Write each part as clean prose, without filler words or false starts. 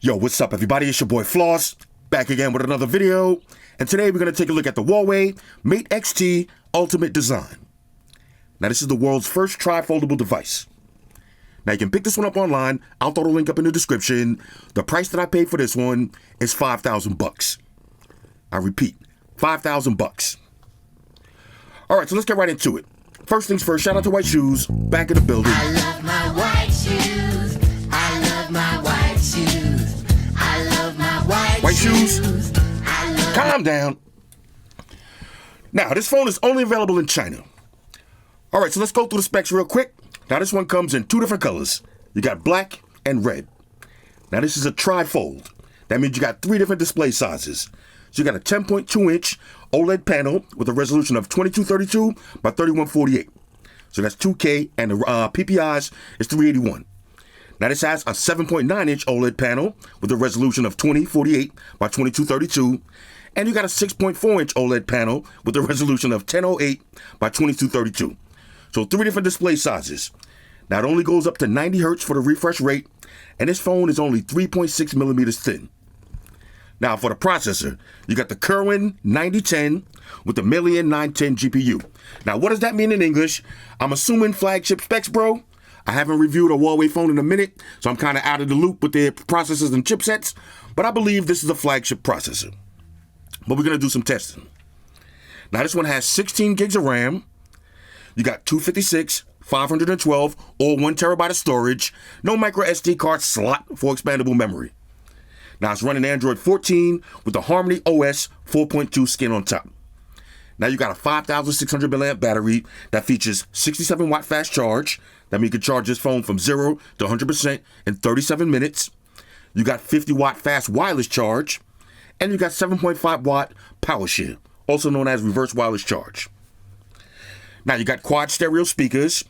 Yo, what's up everybody? It's your boy Floss, back again with another video. And today we're going to take a look at the Huawei Mate XT Ultimate Design. Now this is the world's first tri-foldable device. Now you can pick this one up online. I'll throw the link up in the description. The price that I paid for this one is $5,000. I repeat, $5,000. Alright, so let's get right into it. First things first, shout out to White Shoes, back in the building. I love my white shoes. I love my white shoes. I love my white shoes. Calm down. Now, this phone is only available in China. All right, so let's go through the specs real quick. Now, this one comes in two different colors. You got black and red. Now, this is a tri-fold. That means you got three different display sizes. So you got a 10.2-inch OLED panel with a resolution of 2232 by 3148. So that's 2K, and the PPIs is 381. Now, this has a 7.9-inch OLED panel with a resolution of 2048 by 2232. And you got a 6.4-inch OLED panel with a resolution of 1008 by 2232. So three different display sizes. Now, it only goes up to 90 Hertz for the refresh rate, and this phone is only 3.6 millimeters thin. Now, for the processor, you got the Kirin 9010 with the Million 910 GPU. Now, what does that mean in English? I'm assuming flagship specs, bro. I haven't reviewed a Huawei phone in a minute, so I'm kind of out of the loop with their processors and chipsets, but I believe this is a flagship processor. But we're going to do some testing. Now, this one has 16 gigs of RAM. You got 256, 512, or 1 terabyte of storage. No micro SD card slot for expandable memory. Now, it's running Android 14 with the Harmony OS 4.2 skin on top. Now, you got a 5,600 milliamp battery that features 67 watt fast charge. That means you can charge this phone from 0 to 100% in 37 minutes. You got 50 watt fast wireless charge. And you got 7.5 watt power share, also known as reverse wireless charge. Now, you got quad stereo speakers.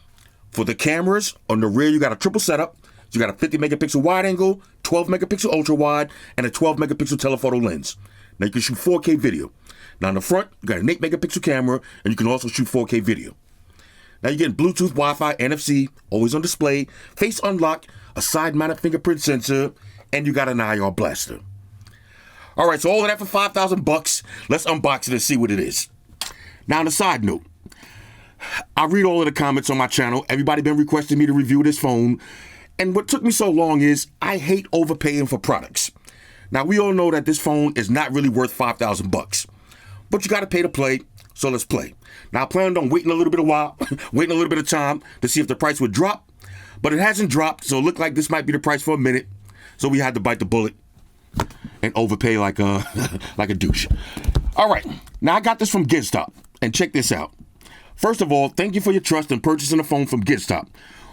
For the cameras, on the rear, you got a triple setup. You got a 50 megapixel wide angle, 12 megapixel ultra wide, and a 12 megapixel telephoto lens. Now, you can shoot 4K video. Now, in the front, you got an 8 megapixel camera, and you can also shoot 4K video. Now, you're getting Bluetooth, Wi-Fi, NFC, always on display, face unlock, a side-mounted fingerprint sensor, and you got an IR blaster. All right, so all of that for $5,000. Let's unbox it and see what it is. Now, on a side note, I read all of the comments on my channel. Everybody been requesting me to review this phone. And what took me so long is I hate overpaying for products. Now, we all know that this phone is not really worth $5,000. But you got to pay to play, so let's play. Now, I planned on waiting a little bit of time to see if the price would drop. But it hasn't dropped, so it looked like this might be the price for a minute. So we had to bite the bullet and overpay like a douche. All right, now I got this from GigaStop, and check this out. First of all, thank you for your trust in purchasing a phone from GigaStop.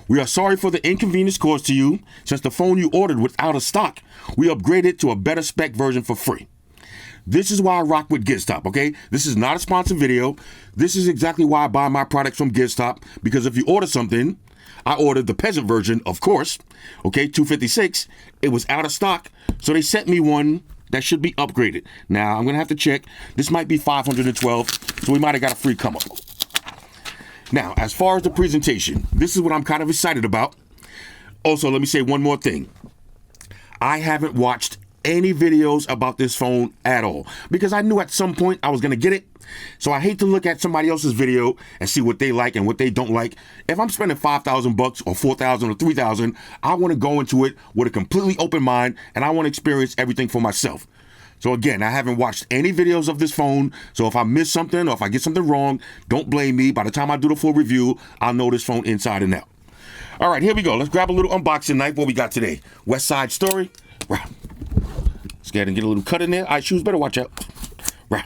We are sorry for the inconvenience caused to you. Since the phone you ordered was out of stock, we upgraded to a better spec version for free. This is why I rock with GigaStop, okay? This is not a sponsored video. This is exactly why I buy my products from GigaStop, because if you order something, I ordered the peasant version, of course, okay, 256. It was out of stock, so they sent me one that should be upgraded. Now, I'm going to have to check. This might be 512, so we might have got a free come-up. Now, as far as the presentation, this is what I'm kind of excited about. Also, let me say one more thing. I haven't watched any videos about this phone at all, because I knew at some point I was going to get it. So I hate to look at somebody else's video and see what they like and what they don't like. If I'm spending $5,000 or $4,000 or $3,000, I want to go into it with a completely open mind, and I want to experience everything for myself. So again, I haven't watched any videos of this phone, so if I miss something or if I get something wrong, don't blame me. By the time I do the full review, I'll know this phone inside and out. All right, here we go. Let's grab a little unboxing knife. What we got today? West Side Story. Right. Let's go ahead and get a little cut in there. All right, Shoes, better watch out. Right.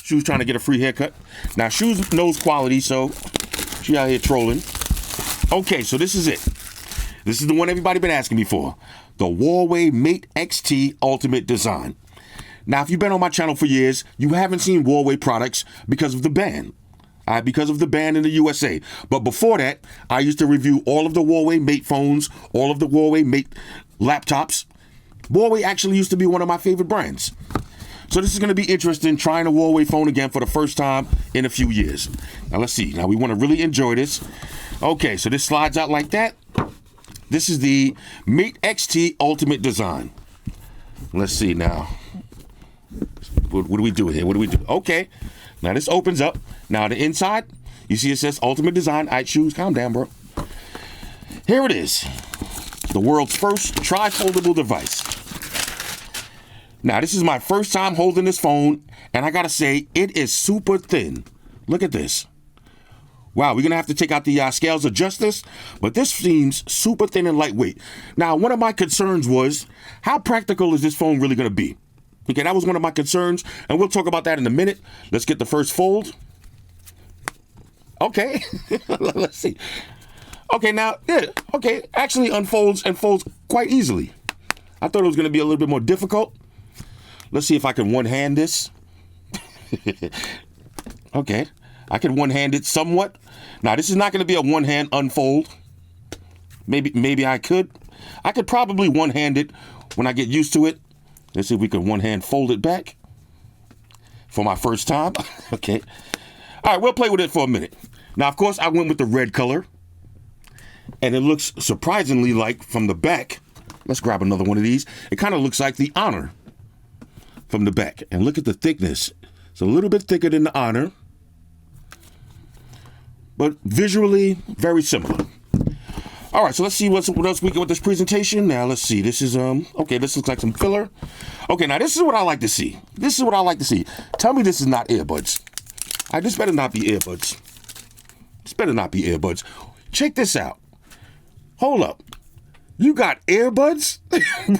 Shoes trying to get a free haircut. Now, Shoes knows quality, so she out here trolling. Okay, so this is it. This is the one everybody been asking me for. The Huawei Mate XT Ultimate Design. Now, if you've been on my channel for years, you haven't seen Huawei products because of the ban. Because of the ban in the USA. But before that, I used to review all of the Huawei Mate phones, all of the Huawei Mate laptops. Huawei actually used to be one of my favorite brands. So this is going to be interesting, trying a Huawei phone again for the first time in a few years. Now, let's see. Now, we want to really enjoy this. Okay, so this slides out like that. This is the Mate XT Ultimate Design. Let's see now. What do we do here? What do we do? Okay. Now this opens up. Now the inside, you see it says Ultimate Design iShoes. Calm down, bro. Here it is. The world's first tri-foldable device. Now this is my first time holding this phone, and I gotta say, it is super thin. Look at this. Wow, we're gonna have to take out the scales adjust this, but this seems super thin and lightweight. Now, one of my concerns was, how practical is this phone really gonna be? Okay, that was one of my concerns, and we'll talk about that in a minute. Let's get the first fold. Okay, let's see. Okay, now, yeah, okay, actually unfolds and folds quite easily. I thought it was gonna be a little bit more difficult. Let's see if I can one-hand this. Okay. I can one-hand it somewhat. Now, this is not going to be a one-hand unfold. Maybe I could. I could probably one-hand it when I get used to it. Let's see if we can one-hand fold it back for my first time. Okay. All right, we'll play with it for a minute. Now, of course, I went with the red color. And it looks surprisingly like from the back. Let's grab another one of these. It kind of looks like the Honor from the back. And look at the thickness. It's a little bit thicker than the Honor, but visually very similar. All right, so let's see what else we get with this presentation. Now, let's see. This is, okay, this looks like some filler. Okay, now this is what I like to see. This is what I like to see. Tell me this is not earbuds. This better not be earbuds. This better not be earbuds. Check this out. Hold up. You got earbuds?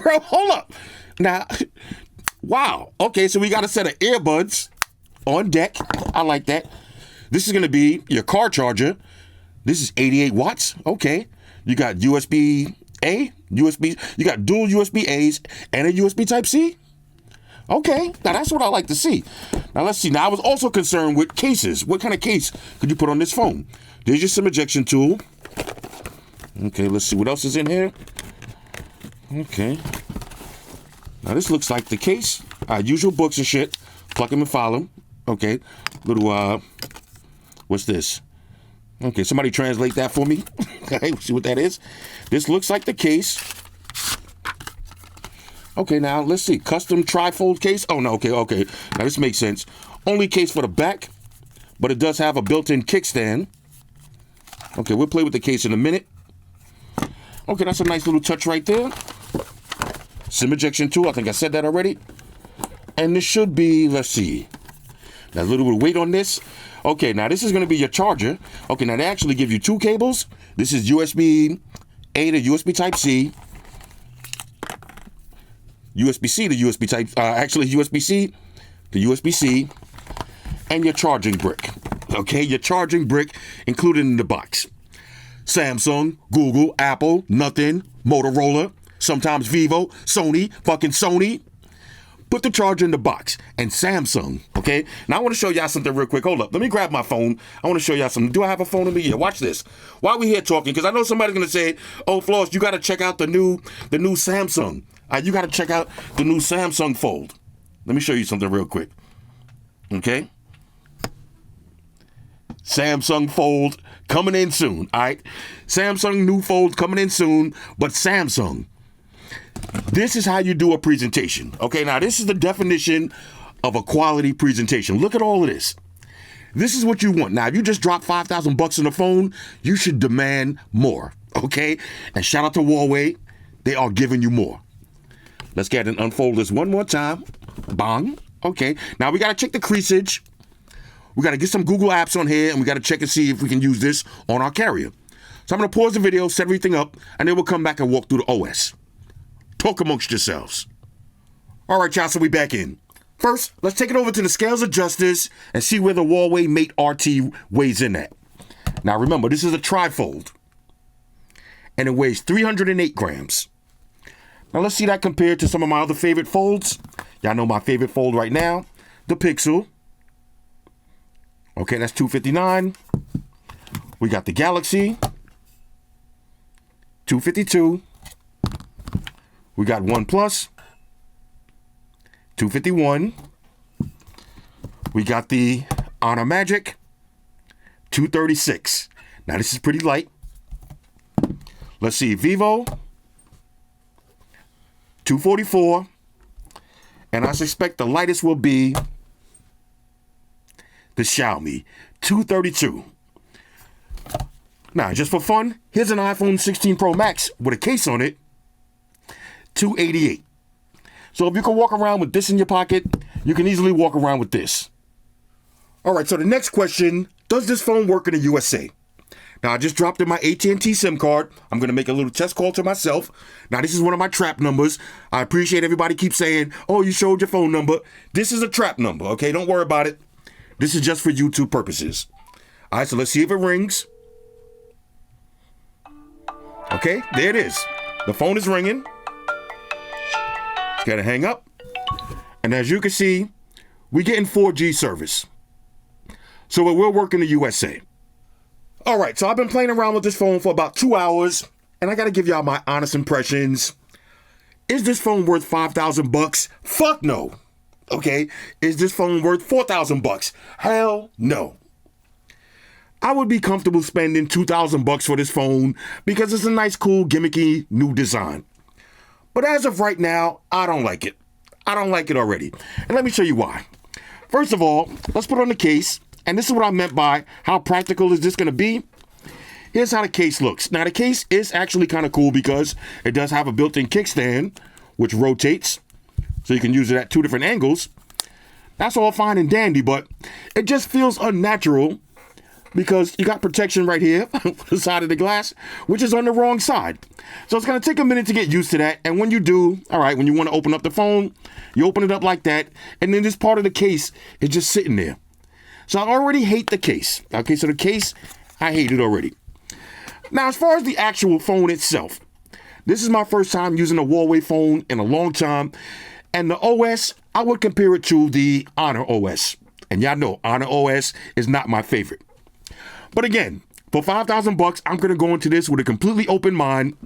Bro, hold up. Now, wow. Okay, so we got a set of earbuds on deck. I like that. This is going to be your car charger. This is 88 watts. Okay. You got USB-A, you got dual USB-A's and a USB Type-C. Okay. Now, that's what I like to see. Now, let's see. Now, I was also concerned with cases. What kind of case could you put on this phone? There's your SIM ejection tool. Okay, let's see what else is in here. Okay. Now, this looks like the case. Usual books and shit. Pluck them and file them. Okay. Little, what's this? Okay, somebody translate that for me. Okay, see what that is. This looks like the case. Okay, now, let's see. Custom tri-fold case. Oh, no, okay. Now, this makes sense. Only case for the back, but it does have a built-in kickstand. Okay, we'll play with the case in a minute. Okay, that's a nice little touch right there. SIM ejection tool. I think I said that already. And this should be, let's see. Now, a little bit of weight on this. Okay, now this is going to be your charger. Okay, now they actually give you two cables. This is USB-A to USB Type-C. USB-C to USB Type, actually USB-C to USB-C. And your charging brick. Okay, your charging brick included in the box. Samsung, Google, Apple, nothing, Motorola, sometimes Vivo, Sony, fucking Sony. Put the charger in the box. And Samsung, okay? Now, I want to show y'all something real quick. Hold up. Let me grab my phone. I want to show y'all something. Do I have a phone in me? Yeah, watch this. While we here talking, because I know somebody's going to say, oh, Floss, you got to check out the new Samsung. You got to check out the new Samsung Fold. Let me show you something real quick. Okay? Samsung Fold coming in soon, all right? Samsung new Fold coming in soon, but Samsung. This is how you do a presentation. Okay, now this is the definition of a quality presentation. Look at all of this. This is what you want. Now, if you just dropped $5,000 on the phone, you should demand more, okay? And shout out to Huawei. They are giving you more. Let's get and unfold this one more time. Bang. Okay, now we got to check the creasage. We got to get some Google apps on here, and we got to check and see if we can use this on our carrier. So I'm going to pause the video, set everything up, and then we'll come back and walk through the OS. Talk amongst yourselves. All right, y'all, so we back in. First, let's take it over to the scales adjusters and see where the Huawei Mate RT weighs in at. Now, remember, this is a trifold, and it weighs 308 grams. Now, let's see that compared to some of my other favorite folds. Y'all know my favorite fold right now, the Pixel. Okay, that's 259. We got the Galaxy, 252. We got OnePlus, 251. We got the Honor Magic, 236. Now, this is pretty light. Let's see, Vivo, 244. And I suspect the lightest will be the Xiaomi 232. Now, just for fun, here's an iPhone 16 Pro Max with a case on it, 288. So if you can walk around with this in your pocket, you can easily walk around with this. All right, so the next question, does this phone work in the USA? Now, I just dropped in my AT&T SIM card. I'm going to make a little test call to myself. Now, this is one of my trap numbers. I appreciate everybody keeps saying, oh, you showed your phone number. This is a trap number, okay? Don't worry about it. This is just for YouTube purposes. All right, so let's see if it rings. Okay, there it is. The phone is ringing. It's got to hang up. And as you can see, we're getting 4G service. So it will work in the USA. All right, so I've been playing around with this phone for about 2 hours, and I got to give y'all my honest impressions. Is this phone worth $5,000? Fuck no. Okay, is this phone worth $4,000? Hell no. I would be comfortable spending $2,000 for this phone because it's a nice, cool, gimmicky new design. But as of right now, I don't like it. I don't like it already. And let me show you why. First of all, let's put on the case. And this is what I meant by how practical is this going to be. Here's how the case looks. Now, the case is actually kind of cool because it does have a built-in kickstand, which rotates. So you can use it at 2 different angles. That's all fine and dandy, but it just feels unnatural because you got protection right here on the side of the glass, which is on the wrong side. So it's going to take a minute to get used to that. And when you do, all right, when you want to open up the phone, you open it up like that. And then this part of the case is just sitting there. So I already hate the case. Okay, so the case, I hate it already. Now, as far as the actual phone itself, this is my first time using a Huawei phone in a long time. And the OS, I would compare it to the Honor OS. And y'all know Honor OS is not my favorite. But again, for $5,000, I'm going to go into this with a completely open mind.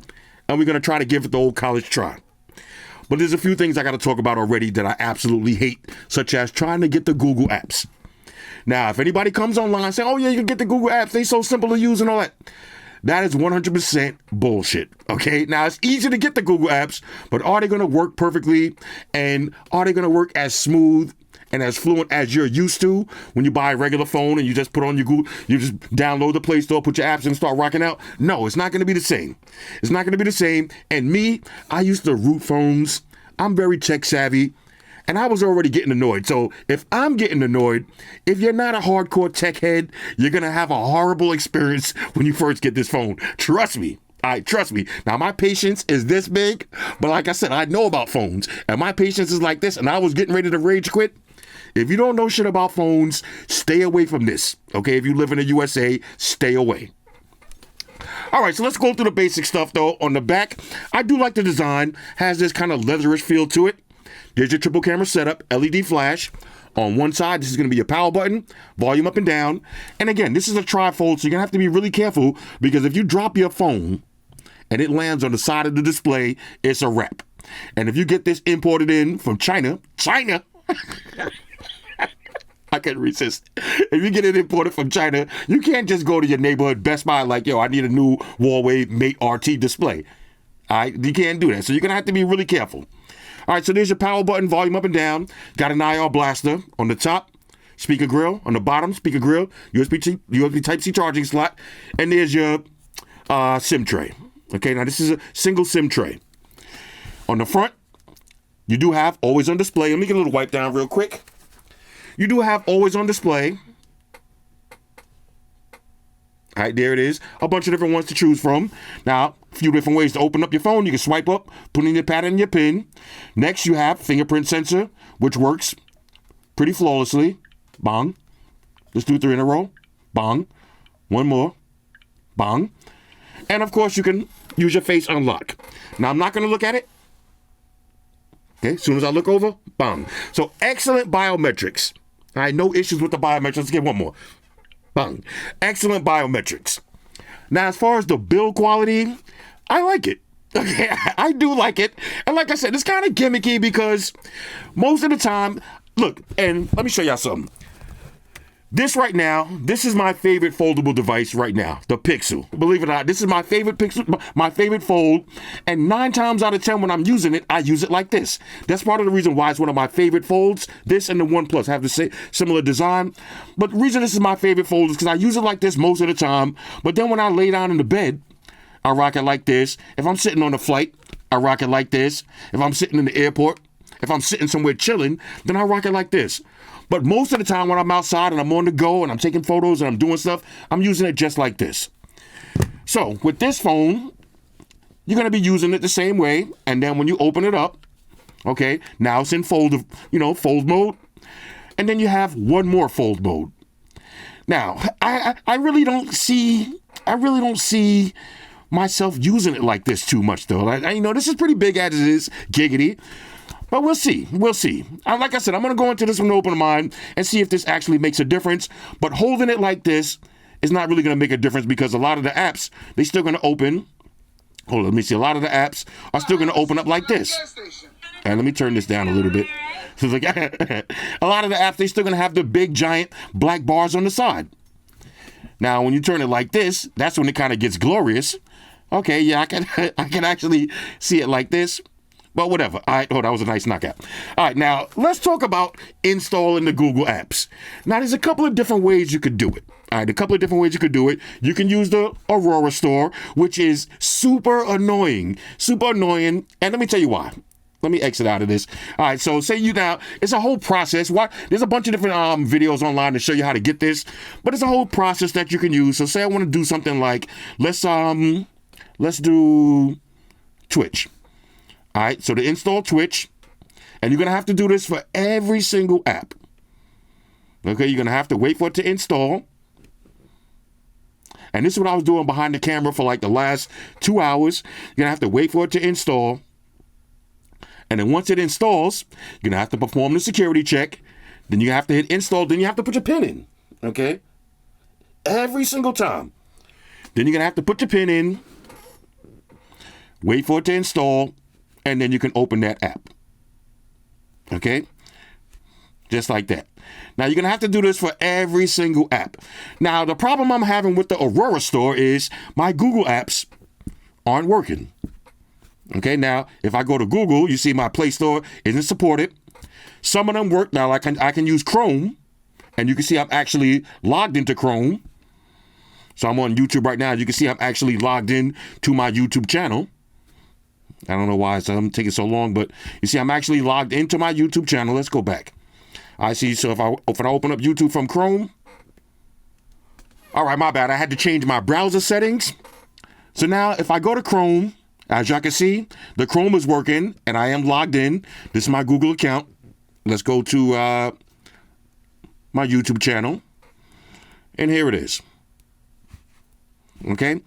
And we're going to try to give it the old college try. But there's a few things I got to talk about already that I absolutely hate, such as trying to get the Google apps. Now, if anybody comes online and says, oh, yeah, you can get the Google apps, they're so simple to use and all that. That is 100% bullshit, okay? Now, it's easy to get the Google apps, but are they going to work perfectly? And are they going to work as smooth and as fluent as you're used to when you buy a regular phone and you just put on your Google, you just download the Play Store, put your apps in and start rocking out? No, it's not going to be the same. It's not going to be the same. And me, I used to root phones. I'm very tech savvy. And I was already getting annoyed. So if I'm getting annoyed, if you're not a hardcore tech head, you're going to have a horrible experience when you first get this phone. Trust me. All right, trust me. Now, my patience is this big, but like I said, I know about phones. And my patience is like this, and I was getting ready to rage quit. If you don't know shit about phones, stay away from this. Okay, if you live in the USA, stay away. All right, so let's go through the basic stuff, though. On the back, I do like the design. Has this kind of leatherish feel to it. There's your triple camera setup, LED flash. On one side, this is going to be your power button, volume up and down. And again, this is a trifold, so you're going to have to be really careful because if you drop your phone and it lands on the side of the display, it's a wrap. And if you get this imported in from China, I couldn't resist. If you get it imported from China, you can't just go to your neighborhood Best Buy like, yo, I need a new Huawei Mate RT display. All right, you can't do that. So you're going to have to be really careful. All right, so there's your power button, volume up and down. Got an IR blaster on the top, speaker grill on the bottom, speaker grill, USB Type-C charging slot, and there's your SIM tray. Okay, now this is a single SIM tray. On the front, you do have always on display. Let me get a little wipe down real quick. You do have always on display. All right, there it is. A bunch of different ones to choose from. Now, a few different ways to open up your phone. You can swipe up, put in your pattern and your pin. Next, you have fingerprint sensor, which works pretty flawlessly. Bong. Let's do 3 in a row. Bong. One more. Bong. And, of course, you can use your face unlock. Now, I'm not going to look at it. Okay, as soon as I look over, bong. So, excellent biometrics. All right, no issues with the biometrics. Let's get one more. Bang. Excellent biometrics. Now, as far as the build quality, I like it. Okay, I do like it. And like I said, it's kind of gimmicky because most of the time, look, and let me show y'all something. This right now, this is my favorite foldable device right now, the Pixel. Believe it or not, this is my favorite Pixel, my favorite fold. And 9 times out of 10 when I'm using it, I use it like this. That's part of the reason why it's one of my favorite folds. This and the One Plus have the same similar design. But the reason this is my favorite fold is because I use it like this most of the time. But then when I lay down in the bed, I rock it like this. If I'm sitting on a flight, I rock it like this. If I'm sitting in the airport, if I'm sitting somewhere chilling, then I rock it like this. But most of the time when I'm outside and I'm on the go and I'm taking photos and I'm doing stuff, I'm using it just like this. So with this phone, you're going to be using it the same way. And then when you open it up, okay, now it's in fold mode. And then you have one more fold mode. Now, I really don't see myself using it like this too much, though. This is pretty big as it is, giggity. But we'll see. Like I said, I'm going to go into this with an open mind and see if this actually makes a difference. But holding it like this is not really going to make a difference because a lot of the apps, they're still going to open. Hold on, let me see. A lot of the apps are still going to open up like this. And let me turn this down a little bit. So it's like, a lot of the apps, they're still going to have the big, giant black bars on the side. Now, when you turn it like this, that's when it kind of gets glorious. Okay, yeah, I can actually see it like this. But whatever. All right. Oh, that was a nice knockout. All right. Now, let's talk about installing the Google apps. Now, there's a couple of different ways you could do it. All right. A couple of different ways you could do it. You can use the Aurora store, which is super annoying. Super annoying. And let me tell you why. Let me exit out of this. All right. So it's a whole process. There's a bunch of different videos online to show you how to get this. But it's a whole process that you can use. So say I want to do something like, let's do Twitch. All right, so to install Twitch, and you're going to have to do this for every single app. Okay, you're going to have to wait for it to install. And this is what I was doing behind the camera for like the last 2 hours. You're going to have to wait for it to install. And then once it installs, you're going to have to perform the security check. Then you have to hit install. Then you have to put your PIN in. Okay? Every single time. Then you're going to have to put your PIN in. Wait for it to install. And then you can open that app. Okay? Just like that. Now, you're going to have to do this for every single app. Now, the problem I'm having with the Aurora store is my Google apps aren't working. Okay? Now, if I go to Google, you see my Play Store isn't supported. Some of them work. Now, I can use Chrome. And you can see I'm actually logged into Chrome. So I'm on YouTube right now. You can see I'm actually logged in to my YouTube channel. I don't know why I'm taking so long, but you see, I'm actually logged into my YouTube channel. Let's go back. I see. So if I open up YouTube from Chrome. All right, my bad. I had to change my browser settings. So now if I go to Chrome, as y'all can see, the Chrome is working and I am logged in. This is my Google account. Let's go to my YouTube channel. And here it is. Okay.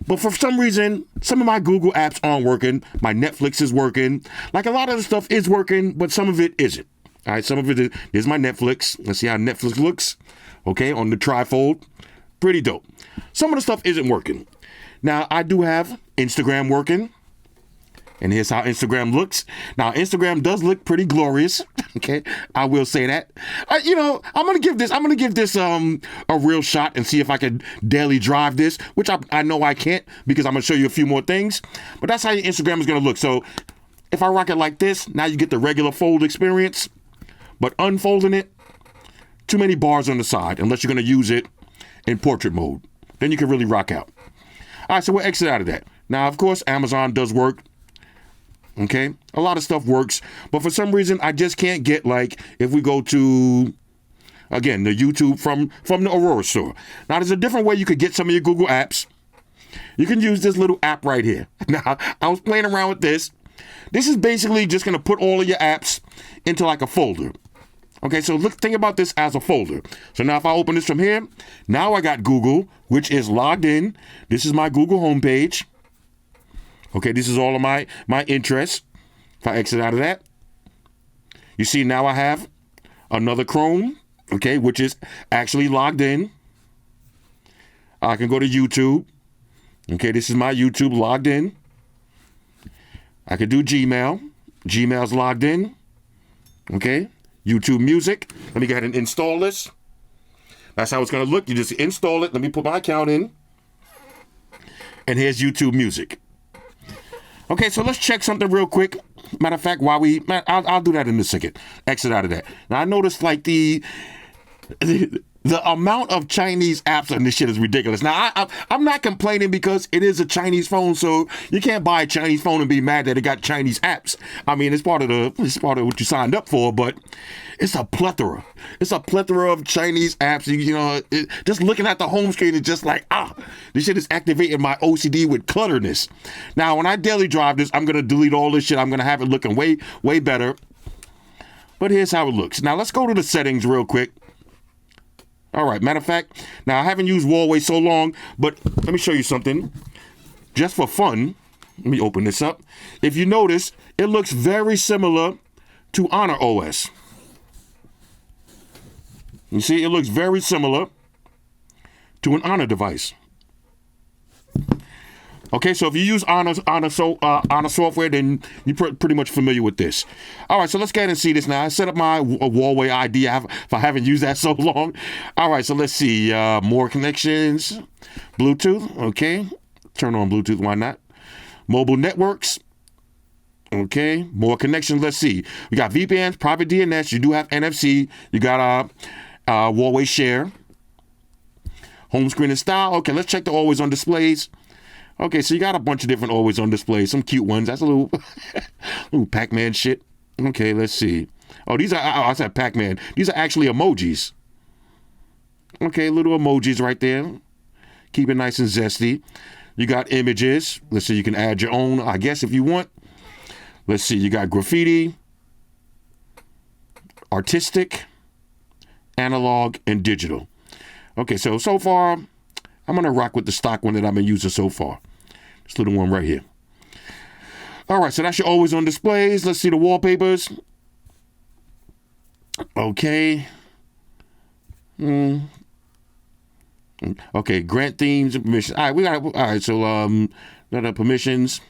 But for some reason, some of my Google apps aren't working. My Netflix is working. Like a lot of the stuff is working, but some of it isn't. All right, some of it is my Netflix. Let's see how Netflix looks. Okay, on the trifold. Pretty dope. Some of the stuff isn't working. Now, I do have Instagram working. And here's how Instagram looks. Now, Instagram does look pretty glorious. Okay, I will say that. I'm gonna give this a real shot and see if I can daily drive this, which I know I can't because I'm gonna show you a few more things. But that's how your Instagram is gonna look. So if I rock it like this, now you get the regular fold experience. But unfolding it, too many bars on the side unless you're gonna use it in portrait mode. Then you can really rock out. All right, so we'll exit out of that. Now, of course, Amazon does work. Okay, a lot of stuff works, but for some reason I just can't get, like, if we go to, again, the YouTube from the Aurora store. Now, there's a different way you could get some of your Google apps. You can use this little app right here. Now, I was playing around with this. This is basically just going to put all of your apps into like a folder. Okay, so think about this as a folder. So now if I open this from here, now I got Google, which is logged in. This is my Google homepage. Okay, this is all of my interests. If I exit out of that, you see now I have another Chrome, okay, which is actually logged in. I can go to YouTube. Okay, this is my YouTube logged in. I could do Gmail. Gmail's logged in. Okay, YouTube Music. Let me go ahead and install this. That's how it's going to look. You just install it. Let me put my account in. And here's YouTube Music. Okay, so let's check something real quick. Matter of fact, I'll do that in a second. Exit out of that. Now, I noticed like the amount of Chinese apps on this shit is ridiculous. Now, I'm not complaining because it is a Chinese phone, so you can't buy a Chinese phone and be mad that it got Chinese apps. I mean, it's part of what you signed up for, but it's a plethora. It's a plethora of Chinese apps. Just looking at the home screen is just like, this shit is activating my OCD with clutterness. Now, when I daily drive this, I'm gonna delete all this shit. I'm gonna have it looking way, way better. But here's how it looks. Now, let's go to the settings real quick. All right, matter of fact, now I haven't used Huawei so long, but let me show you something. Just for fun, let me open this up. If you notice, it looks very similar to Honor OS. You see, it looks very similar to an Honor device. Okay, so if you use Honor software, then you're pretty much familiar with this. All right, so let's go ahead and see this now. I set up my Huawei ID if I haven't used that so long. All right, so let's see. More connections. Bluetooth, okay. Turn on Bluetooth, why not? Mobile networks. Okay, more connections. Let's see. We got VPNs, private DNS. You do have NFC. You got Huawei Share. Home screen and style. Okay, let's check the always on displays. Okay, so you got a bunch of different always on displays. Some cute ones. That's a little Pac-Man shit. Okay, let's see. Oh, I said Pac-Man. These are actually emojis. Okay, little emojis right there. Keep it nice and zesty. You got images. Let's see, you can add your own, I guess, if you want. Let's see, you got graffiti, artistic, analog, and digital. Okay, so far, I'm going to rock with the stock one that I've been using so far. This little one right here. All right, so that's your always on displays. Let's see the wallpapers. Okay. Okay, grant themes and permissions. All right, so permissions.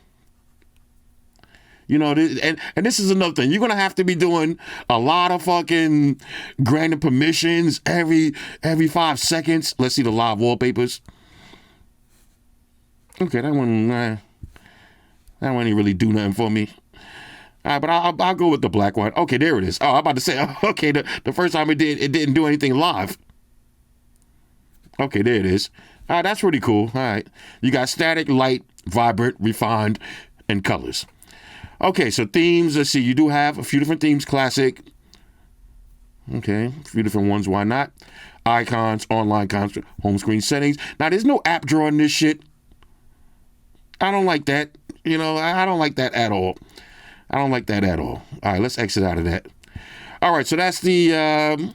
And this is another thing. You're going to have to be doing a lot of fucking granting permissions every 5 seconds. Let's see the live wallpapers. Okay, that one didn't really do nothing for me. All right, but I'll go with the black one. Okay, there it is. Oh, I'm about to say, okay, the first time it didn't do anything live. Okay, there it is. All right, that's pretty cool. All right. You got static, light, vibrant, refined, and colors. Okay, so themes. Let's see. You do have a few different themes. Classic. Okay, a few different ones. Why not? Icons, online concert, home screen settings. Now, there's no app drawer in this shit. I don't like that. I don't like that at all. I don't like that at all. All right, let's exit out of that. All right, so that's the...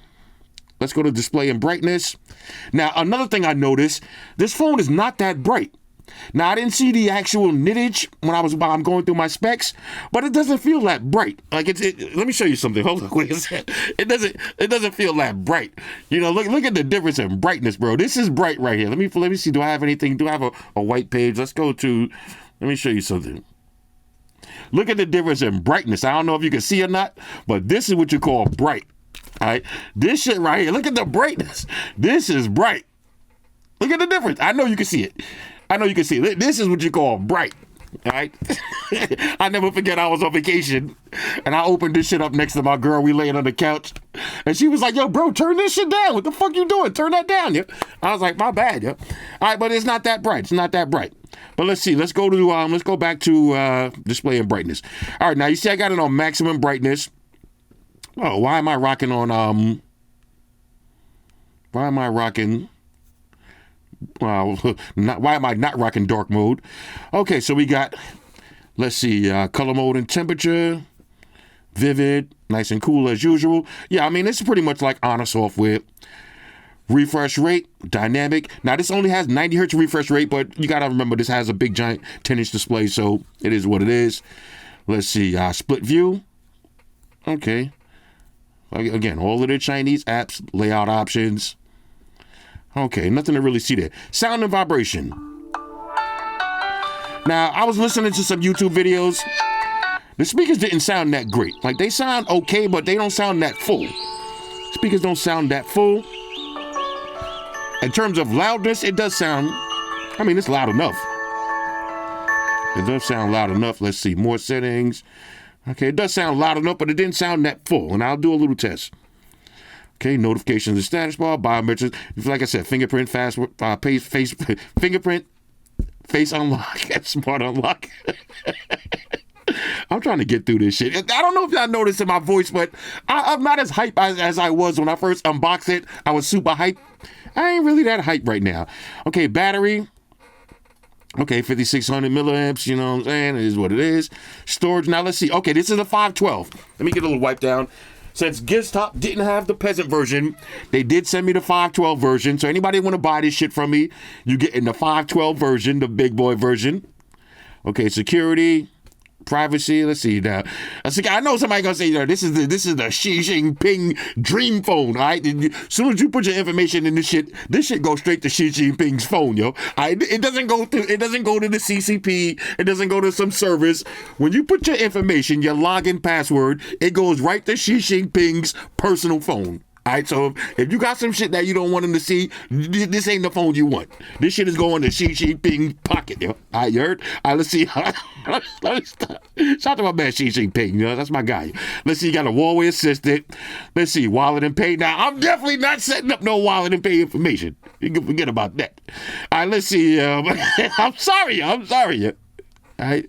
let's go to display and brightness. Now, another thing I noticed, this phone is not that bright. Now, I didn't see the actual nittage when I'm going through my specs, but it doesn't feel that bright. Like let me show you something. Hold on, wait a second. It doesn't feel that bright. Look at the difference in brightness, bro. This is bright right here. Let me see. Do I have anything? Do I have a white page? Let me show you something. Look at the difference in brightness. I don't know if you can see or not, but this is what you call bright. All right, this shit right here. Look at the brightness. This is bright. Look at the difference. I know you can see it. This is what you call bright. All right. I never forget I was on vacation and I opened this shit up next to my girl. We laying on the couch and she was like, "Yo, bro, turn this shit down. What the fuck you doing? Turn that down." Yeah. I was like, "My bad." Yeah. All right, but it's not that bright. It's not that bright. But let's see. Let's go back to display and brightness. All right. Now you see, I got it on maximum brightness. Oh, why am I rocking on why am I not rocking dark mode? Okay, so we got, let's see, color mode and temperature, vivid, nice and cool as usual. Yeah, I mean, it's pretty much like Honor software. Refresh rate, dynamic. Now, this only has 90 hertz refresh rate, but you got to remember this has a big, giant 10-inch display, so it is what it is. Let's see, split view. Okay. Again, all of the Chinese apps, layout options. Okay, nothing to really see there. Sound and vibration. Now, I was listening to some YouTube videos. The speakers didn't sound that great. Like, they sound okay, but they don't sound that full. Speakers don't sound that full. In terms of loudness, it does sound, I mean, it's loud enough. It does sound loud enough. Let's see, more settings. Okay, it does sound loud enough, but it didn't sound that full, and I'll do a little test. Okay, notifications and status bar, biometrics. Like I said, fingerprint, fingerprint, face unlock, and smart unlock. I'm trying to get through this shit. I don't know if y'all noticed in my voice, but I'm not as hype as I was when I first unboxed it. I was super hype. I ain't really that hype right now. Okay, battery. Okay, 5,600 milliamps, you know what I'm saying? It is what it is. Storage, now let's see. Okay, this is a 512. Let me get a little wipe down. Since Giztop didn't have the peasant version, they did send me the 512 version. So anybody want to buy this shit from me, you get in the 512 version, the big boy version. Okay, security, privacy. Let's see now. I know somebody gonna say, this is the Xi Jinping dream phone. All right, as soon as you put your information in this shit goes straight to Xi Jinping's phone, yo. All right? It doesn't go to the CCP. It doesn't go to some service. When you put your information, your login password, it goes right to Xi Jinping's personal phone. All right, so if you got some shit that you don't want him to see, this ain't the phone you want. This shit is going to Xi Jinping's pocket, yo. All right, you heard? All right, let's see. Shout out to my man Xi Jinping, you know, that's my guy. Let's see, you got a Huawei assistant. Let's see, wallet and pay. Now, I'm definitely not setting up no wallet and pay information. You can forget about that. All right, let's see. I'm sorry. All right.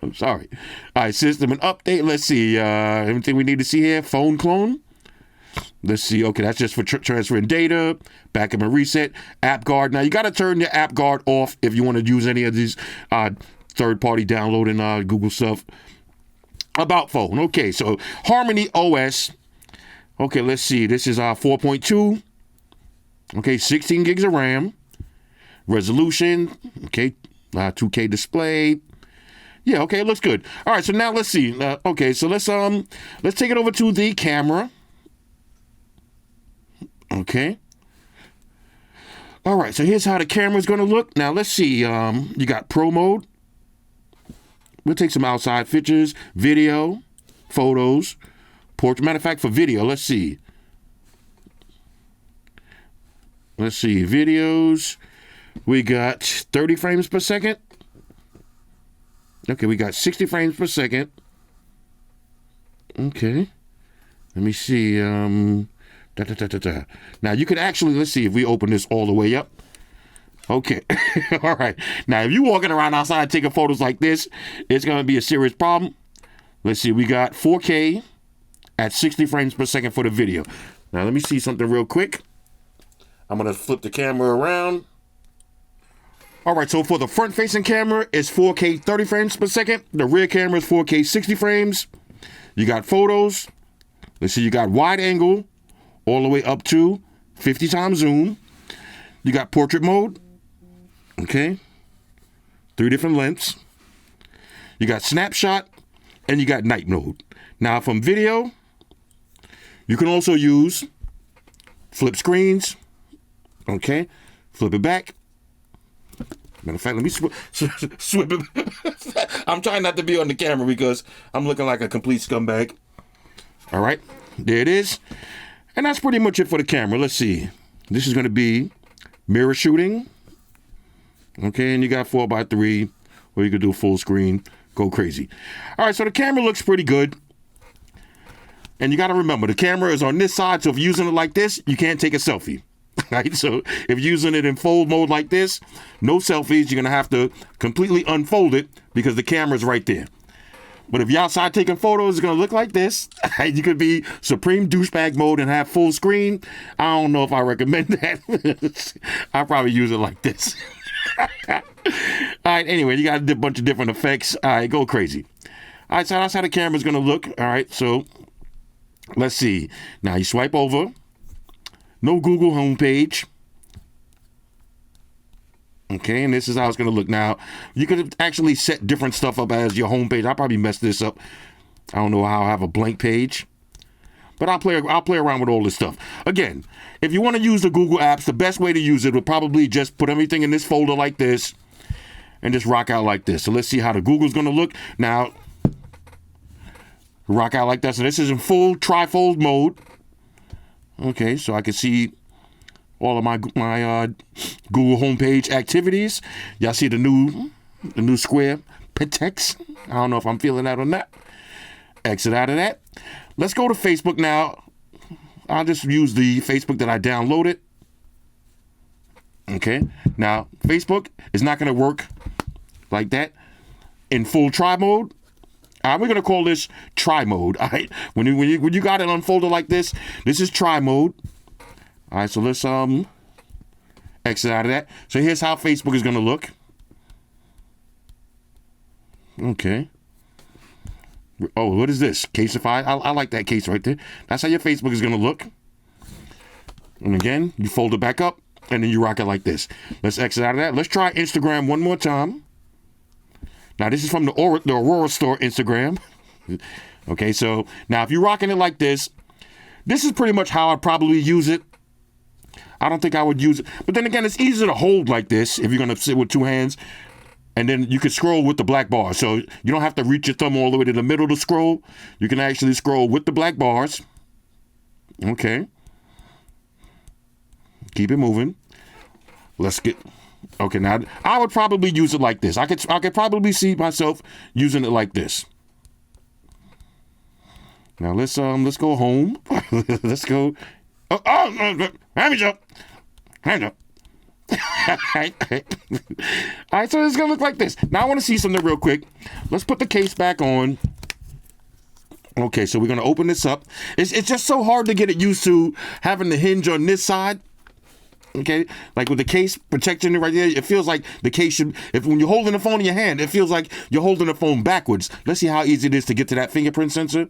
I'm sorry. All right, system and update. Let's see. Everything we need to see here. Phone clone. Let's see. Okay, that's just for transferring data, backup and reset, app guard. Now, you got to turn your app guard off if you want to use any of these third-party downloading Google stuff. About phone. Okay, so Harmony OS. Okay, let's see. This is 4.2. Okay, 16 gigs of RAM. Resolution. Okay, 2K display. Yeah, okay, it looks good. All right, so now let's see. Okay, so let's take it over to the camera. Okay. All right, so here's how the camera's going to look. Now, let's see. You got Pro mode. We'll take some outside pictures, video, photos, portrait. Matter of fact, for video, let's see. Let's see. Videos. We got 30 frames per second. Okay, we got 60 frames per second. Okay. Let me see. Now, you could actually, let's see if we open this all the way up. Okay. All right. Now, if you're walking around outside taking photos like this, it's going to be a serious problem. Let's see. We got 4K at 60 frames per second for the video. Now, let me see something real quick. I'm going to flip the camera around. All right. So, for the front-facing camera, it's 4K 30 frames per second. The rear camera is 4K 60 frames. You got photos. Let's see. You got wide angle. All the way up to 50 times zoom. You got portrait mode. Okay. 3 different lengths. You got snapshot and you got night mode. Now from video, you can also use flip screens. Okay. Flip it back. Matter of fact, let me swip it. I'm trying not to be on the camera because I'm looking like a complete scumbag. All right. There it is. And that's pretty much it for the camera. Let's see. This is going to be mirror shooting. Okay, and you got 4x3, or you could do full screen, go crazy. All right, so the camera looks pretty good. And you got to remember, the camera is on this side, so if you're using it like this, you can't take a selfie. Right? So if you're using it in fold mode like this, no selfies. You're going to have to completely unfold it because the camera's right there. But if you're outside taking photos, it's going to look like this. You could be supreme douchebag mode and have full screen. I don't know if I recommend that. I'll probably use it like this. All right, anyway, you got a bunch of different effects. All right, go crazy. All right, so that's how the camera's going to look. All right, so let's see. Now you swipe over. No Google homepage. Okay, and this is how it's going to look. Now, you could actually set different stuff up as your home page. I'll probably mess this up. I don't know how I'll have a blank page. But I'll play around with all this stuff. Again, if you want to use the Google apps, the best way to use it would probably just put everything in this folder like this and just rock out like this. So let's see how the Google's going to look. Now, rock out like that. So this is in full trifold mode. Okay, so I can see all of my Google homepage activities. Y'all see the new square text. I don't know if I'm feeling that or not. Exit out of that. Let's go to Facebook now. I'll just use the Facebook that I downloaded. Okay. Now, Facebook is not going to work like that in full try mode. We're going to call this try mode. All right. When you got it unfolded like this is try mode. All right. So let's exit out of that. So here's how Facebook is going to look. Okay. Oh, what is this? Caseify? I like that case right there. That's how your Facebook is going to look. And again, you fold it back up, and then you rock it like this. Let's exit out of that. Let's try Instagram one more time. Now, this is from the Aurora Store Instagram. Okay, so now if you're rocking it like this is pretty much how I'd probably use it. I don't think I would use it. But then again, it's easier to hold like this if you're going to sit with two hands. And then you can scroll with the black bars. So you don't have to reach your thumb all the way to the middle to scroll. You can actually scroll with the black bars. Okay. Keep it moving. Let's get... Okay, now I would probably use it like this. I could probably see myself using it like this. Now let's go home. Let's go... Hand up. All right, so it's gonna look like this. Now I want to see something real quick. Let's put the case back on. Okay, so we're gonna open this up. It's just so hard to get it used to having the hinge on this side. Okay, like with the case protecting it right there, it feels like the case should. When you're holding the phone in your hand, it feels like you're holding the phone backwards. Let's see how easy it is to get to that fingerprint sensor.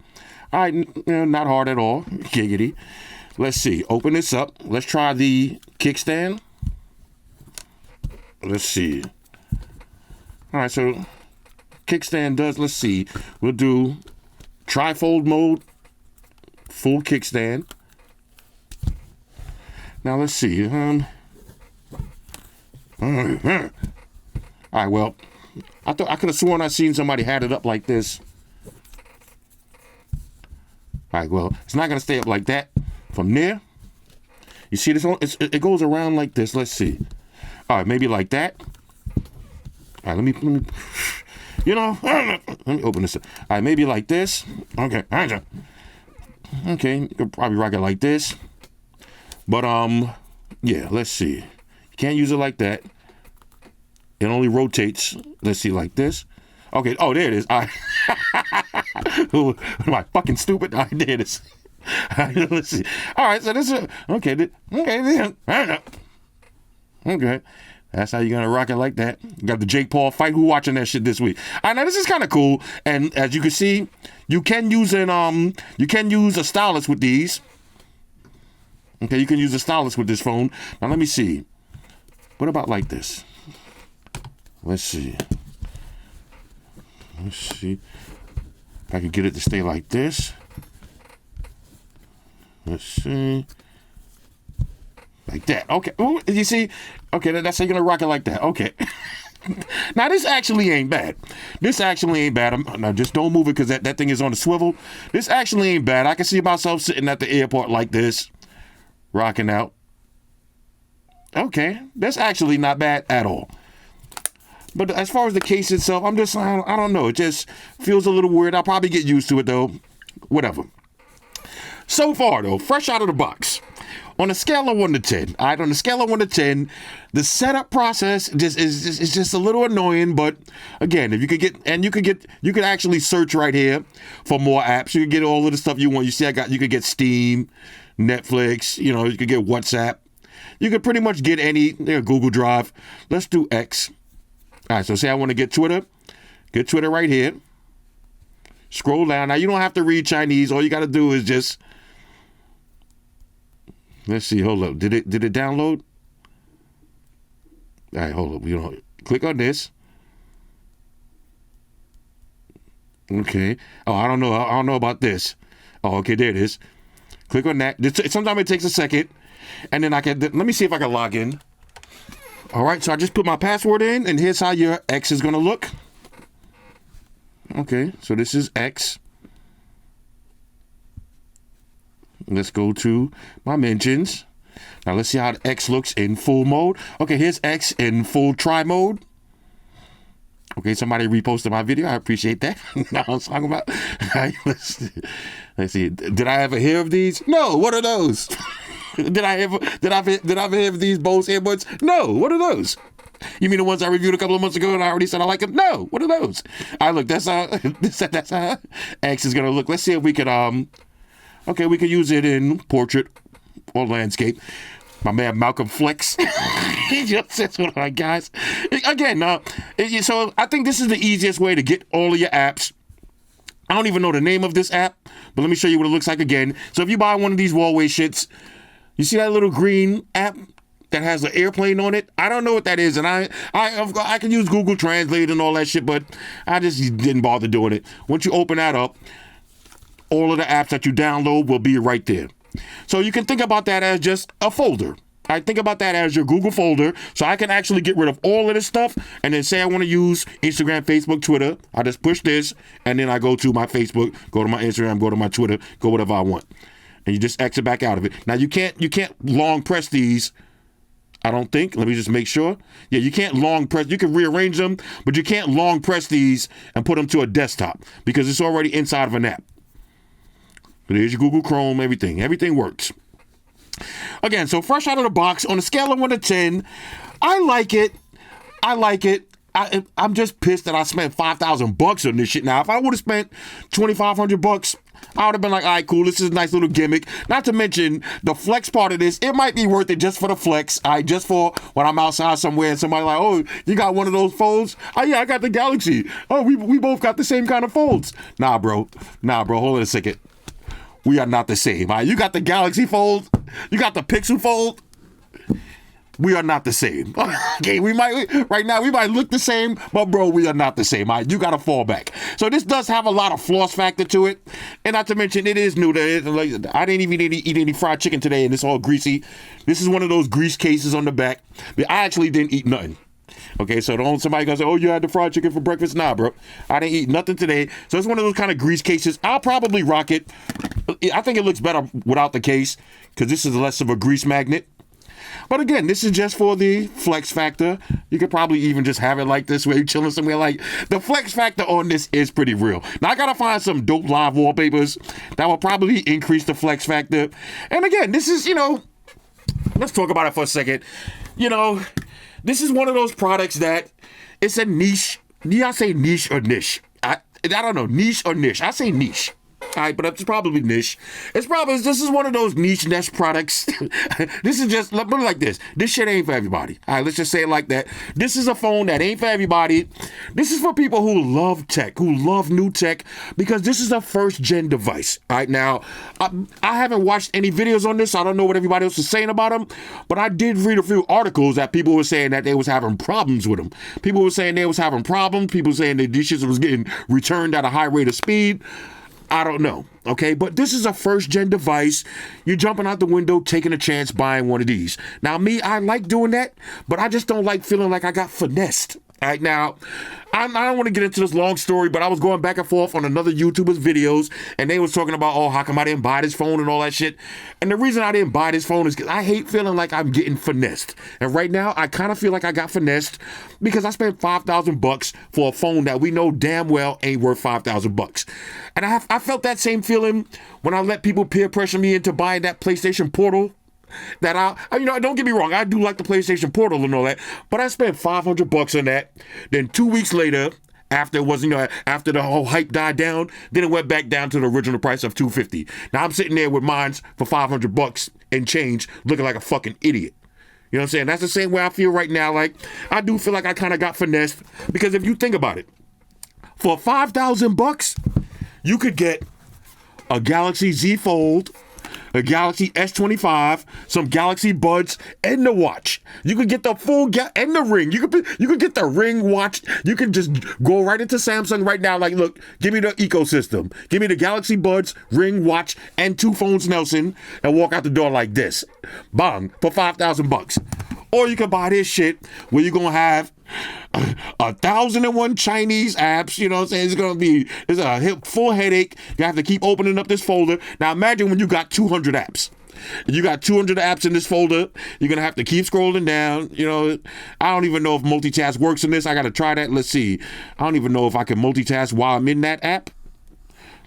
All right, not hard at all. Giggity. Let's see. Open this up. Let's try the kickstand. Let's see. All right, so kickstand does, let's see. We'll do trifold mode, full kickstand. Now, let's see. All right, well, I could have sworn I seen somebody had it up like this. All right, well, it's not going to stay up like that. From there, you see this one? It goes around like this. Let's see. All right, maybe like that. All right, let me, let me open this up. All right, maybe like this. Okay, okay, you could probably rock it like this. But, yeah, let's see. You can't use it like that. It only rotates, let's see, like this. Okay, oh, there it is. All right. Am I fucking stupid? All right, there it is. All right, let's see. All right, so this is, okay. Okay, that's how you're gonna rock it like that. You got the Jake Paul fight. Who watching that shit this week? All right, now this is kind of cool. And as you can see, you can use a stylus with these. Okay, you can use a stylus with this phone. Now let me see. What about like this? Let's see. Let's see. If I can get it to stay like this. Let's see. Like that. Okay. Ooh, you see? Okay, that's how you're going to rock it like that. Okay. Now, this actually ain't bad. Now, just don't move it because that thing is on the swivel. This actually ain't bad. I can see myself sitting at the airport like this, rocking out. Okay. That's actually not bad at all. But as far as the case itself, I don't know. It just feels a little weird. I'll probably get used to it, though. Whatever. So far, though, fresh out of the box. On a scale of 1 to 10, all right, on a scale of 1 to 10, the setup process is just a little annoying. But again, if you could actually search right here for more apps. You could get all of the stuff you want. You see, you could get Steam, Netflix. You could get WhatsApp. You could pretty much get any Google Drive. Let's do X. All right, so say I want to get Twitter. Get Twitter right here. Scroll down. Now, you don't have to read Chinese. All you got to do is just... Let's see. Hold up. Did it download? All right, hold up. Click on this. Okay. Oh, I don't know about this. Oh, okay. There it is. Click on that. Sometimes it takes a second. And then let me see if I can log in. All right. So I just put my password in, and here's how your X is going to look. Okay. So this is X. Let's go to my mentions. Now let's see how the X looks in full mode. Okay, here's X in full try mode. Okay, somebody reposted my video. I appreciate that. Now I was talking about. Let's see. Did I ever hear of these? No. What are those? Did I ever hear of these Bose earbuds? No. What are those? You mean the ones I reviewed a couple of months ago and I already said I like them? No. What are those? All right, look. That's how X is gonna look. Let's see if we could Okay, we could use it in portrait or landscape. My man Malcolm Flex. He just says, "What on, guys?" Again, so I think this is the easiest way to get all of your apps. I don't even know the name of this app, but let me show you what it looks like again. So if you buy one of these Huawei shits, you see that little green app that has an airplane on it? I don't know what that is, and I can use Google Translate and all that shit, but I just didn't bother doing it. Once you open that up, all of the apps that you download will be right there. So you can think about that as just a folder. I think about that as your Google folder, so I can actually get rid of all of this stuff, and then say I want to use Instagram, Facebook, Twitter. I just push this, and then I go to my Facebook, go to my Instagram, go to my Twitter, go whatever I want, and you just exit back out of it. Now you can't long press these. I don't think. Let me just make sure. Yeah, you can't long press. You can rearrange them, but you can't long press these and put them to a desktop because it's already inside of an app. There's your Google Chrome, everything. Everything works. Again, so fresh out of the box, on a scale of 1 to 10, I like it. I'm just pissed that I spent $5,000 on this shit. Now, if I would have spent $2,500, I would have been like, all right, cool, this is a nice little gimmick. Not to mention the flex part of this, it might be worth it just for the flex. All right, just for when I'm outside somewhere and somebody like, oh, you got one of those folds? Oh, yeah, I got the Galaxy. Oh, we both got the same kind of folds. Nah, bro, hold on a second. We are not the same. All right? You got the Galaxy Fold. You got the Pixel Fold. We are not the same. Okay, we might look the same, but bro, we are not the same. All right? You got to fall back. So this does have a lot of floss factor to it, and not to mention it is new. I didn't even eat any fried chicken today, and it's all greasy. This is one of those grease cases on the back. But I actually didn't eat nothing. Okay, so don't somebody gonna say, oh, you had the fried chicken for breakfast? Nah, bro. I didn't eat nothing today. So it's one of those kind of grease cases. I'll probably rock it. I think it looks better without the case because this is less of a grease magnet. But again, this is just for the flex factor. You could probably even just have it like this where you're chilling somewhere. Like, the flex factor on this is pretty real. Now, I gotta find some dope live wallpapers that will probably increase the flex factor. And again, this is, let's talk about it for a second. This is one of those products that it's a niche. Do y'all say niche or niche? I don't know, niche or niche. I say niche. All right, but it's probably niche. This is one of those niche products. This is just, let me like this. This shit ain't for everybody. All right, let's just say it like that. This is a phone that ain't for everybody. This is for people who love tech, who love new tech, because this is a first-gen device. All right, now, I haven't watched any videos on this, so I don't know what everybody else is saying about them, but I did read a few articles that people were saying that they was having problems with them. People were saying they was having problems. People saying that these shits was getting returned at a high rate of speed. I don't know, okay? But this is a first-gen device. You're jumping out the window, taking a chance, buying one of these. Now, me, I like doing that, but I just don't like feeling like I got finessed. All right, now, I don't want to get into this long story, but I was going back and forth on another YouTuber's videos, and they was talking about, oh, how come I didn't buy this phone and all that shit. And the reason I didn't buy this phone is because I hate feeling like I'm getting finessed. And right now, I kind of feel like I got finessed because I spent $5,000 for a phone that we know damn well ain't worth $5,000. And I felt that same feeling when I let people peer pressure me into buying that PlayStation Portal. That don't get me wrong, I do like the PlayStation Portal and all that, but I spent $500 on that. Then 2 weeks later, after it was, after the whole hype died down, then it went back down to the original price of $250. Now I'm sitting there with mines for $500 and change, looking like a fucking idiot. You know what I'm saying? That's the same way I feel right now. Like, I do feel like I kind of got finessed, because if you think about it, for $5,000, you could get a Galaxy Z Fold, a Galaxy S25, some Galaxy Buds, and the watch. You could get the full and the ring. You could get the ring, watch. You can just go right into Samsung right now. Like, look, give me the ecosystem. Give me the Galaxy Buds, ring, watch, and 2 phones, Nelson, and walk out the door like this. Bang, for $5,000. Or you can buy this shit where you're gonna have 1,001 Chinese apps. You know what I'm saying? It's a full headache. You have to keep opening up this folder. Now imagine when you got 200 apps. You got 200 apps in this folder. You're going to have to keep scrolling down. You know, I don't even know if multitask works in this. I got to try that. Let's see. I don't even know if I can multitask while I'm in that app.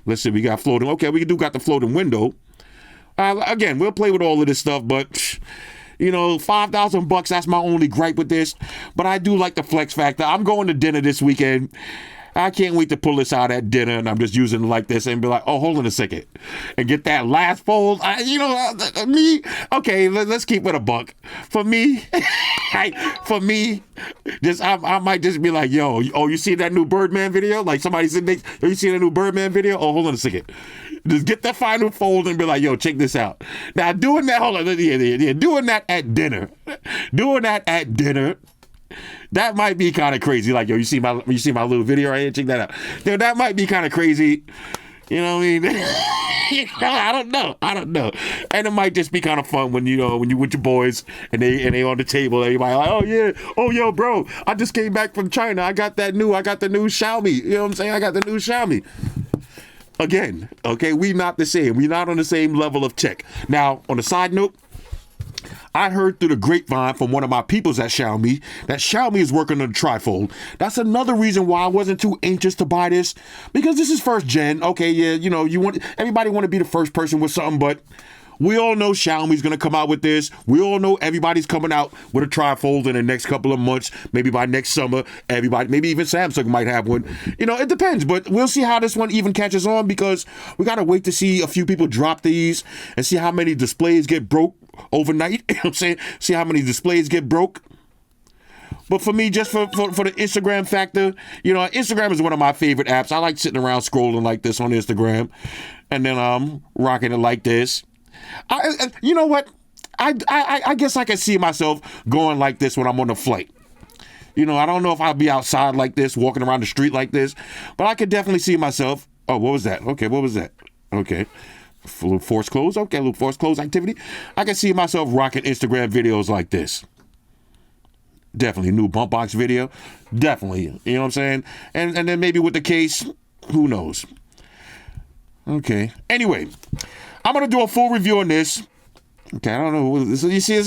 Let's see. We got floating. Okay, we got the floating window. Again, we'll play with all of this stuff, but you know, $5,000, that's my only gripe with this. But I do like the flex factor. I'm going to dinner this weekend. I can't wait to pull this out at dinner, and I'm just using it like this and be like, oh, hold on a second. And get that last fold. Me, okay, let's keep it a buck. For me, I might just be like, yo, oh, you see that new Birdman video? Like somebody said, you see that new Birdman video? Oh, hold on a second. Just get that final fold and be like, yo, check this out. Now, doing that, hold on, doing that at dinner. That might be kind of crazy. Like, yo, you see my little video right here? Check that out. Yo, that might be kind of crazy. You know what I mean? I don't know. And it might just be kind of fun when you with your boys and they on the table. Everybody like, oh yeah, oh yo, bro, I just came back from China. I got the new Xiaomi. You know what I'm saying? I got the new Xiaomi. Again, okay, we not the same. We not on the same level of tech. Now, on a side note, I heard through the grapevine from one of my peoples at Xiaomi that Xiaomi is working on the trifold. That's another reason why I wasn't too anxious to buy this, because this is first gen. Okay, yeah, you know, everybody want to be the first person with something, but we all know Xiaomi's going to come out with this. We all know everybody's coming out with a trifold in the next couple of months, maybe by next summer. Everybody, maybe even Samsung might have one. You know, it depends, but we'll see how this one even catches on, because we got to wait to see a few people drop these and see how many displays get broke overnight. You know what I'm saying? See how many displays get broke. But for me, just for the Instagram factor, you know, Instagram is one of my favorite apps. I like sitting around scrolling like this on Instagram, and then I'm rocking it like this. You know what? I guess I can see myself going like this when I'm on a flight. You know, I don't know if I'll be outside like this, walking around the street like this, but I could definitely see myself. Oh, what was that? Okay, what was that? Okay. A little forced close. Okay, a little forced close activity. I can see myself rocking Instagram videos like this. Definitely new bump box video. Definitely. You know what I'm saying? And then maybe with the case, who knows? Okay. Anyway, I'm going to do a full review on this. Okay, I don't know. So you see,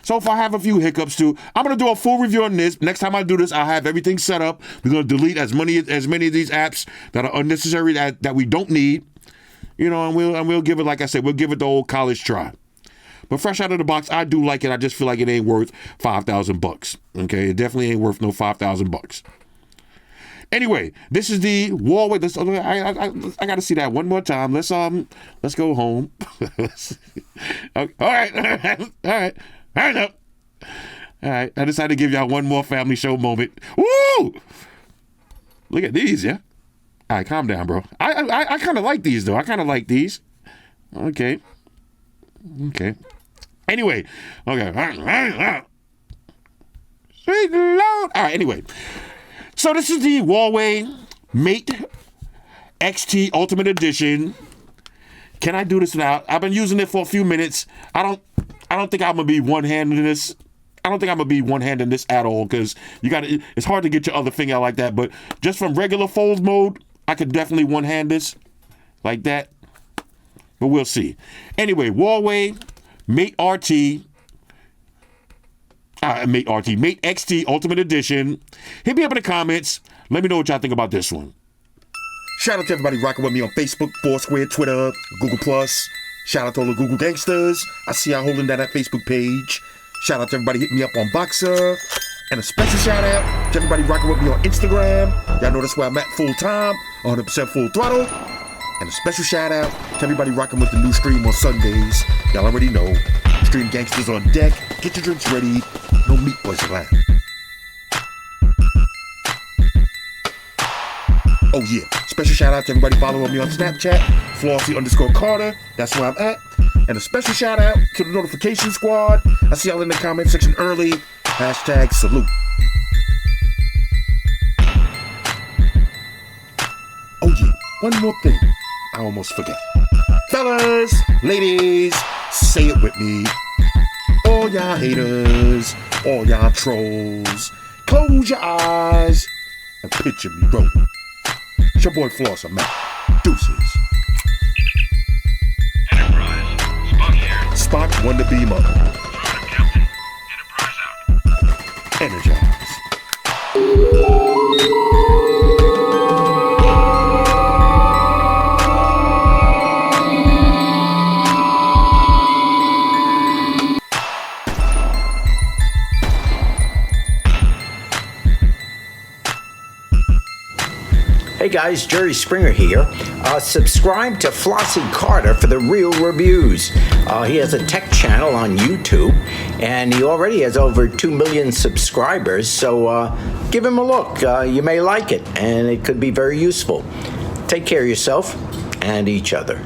so far I have a few hiccups too. I'm going to do a full review on this. Next time I do this, I'll have everything set up. We're going to delete as many of these apps that are unnecessary that we don't need. You know, and we'll give it, like I said, we'll give it the old college try. But fresh out of the box, I do like it. I just feel like it ain't worth $5,000. Okay, it definitely ain't worth no $5,000. Anyway, this is the Huawei. I got to see that one more time. Let's go home. All right. All right. I decided to give y'all one more family show moment. Woo! Look at these, yeah. All right, calm down, bro. I kind of like these, though. I kind of like these. Okay. Anyway. Okay. Sweet Lord. All right, anyway. So this is the Huawei Mate XT Ultimate Edition. Can I do this now? I've been using it for a few minutes. I don't think I'm gonna be one-handing this. I don't think I'm gonna be one-handing this at all, because it's hard to get your other finger out like that. But just from regular fold mode, I could definitely one-hand this like that. But we'll see. Anyway, Huawei Mate XT Ultimate Edition. Hit me up in the comments. Let me know what y'all think about this one. Shout out to everybody rocking with me on Facebook, Foursquare, Twitter, Google+. Shout out to all the Google gangsters. I see y'all holding down that Facebook page. Shout out to everybody hitting me up on Boxer. And a special shout out to everybody rocking with me on Instagram. Y'all know that's where I'm at full time, 100% full throttle. And a special shout out to everybody rocking with the new stream on Sundays. Y'all already know. Stream gangsters on deck. Get your drinks ready. No meat boys allowed. Oh yeah. Special shout out to everybody following me on Snapchat. Flossy_Carter. That's where I'm at. And a special shout out to the notification squad. I see y'all in the comment section early. # salute. Oh yeah. One more thing. I almost forget. Fellas, ladies, say it with me. All y'all haters, all y'all trolls, close your eyes and picture me rolling. It's your boy Flossy, man. Deuces. Enterprise, Spock here. one to beam up. Captain. Enterprise out. Energize. Hey guys, Jerry Springer here. Subscribe to Flossy Carter for the real reviews. He has a tech channel on YouTube, and he already has over 2 million subscribers, so give him a look. You may like it, and it could be very useful. Take care of yourself and each other.